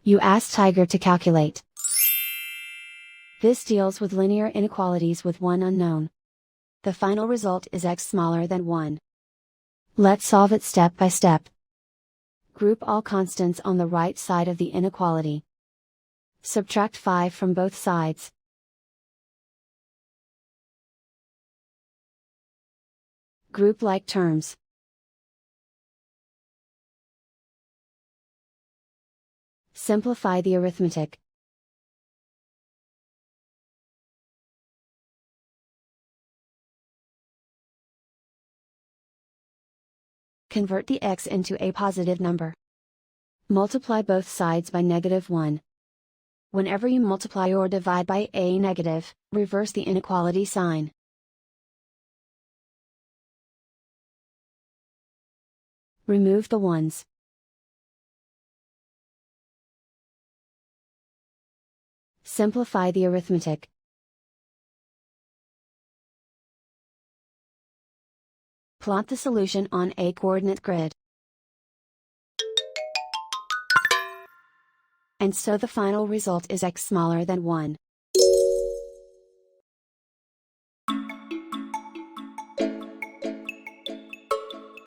You ask Tiger to calculate. This deals with linear inequalities with one unknown. The final result is x smaller than 1. Let's solve it step by step. Group all constants on the right side of the inequality. Subtract 5 from both sides. Group like terms. Simplify the arithmetic. Convert the x into a positive number. Multiply both sides by -1. Whenever you multiply or divide by a negative, reverse the inequality sign. Remove the ones. Simplify the arithmetic. Plot the solution on a coordinate grid. And so the final result is x smaller than 1.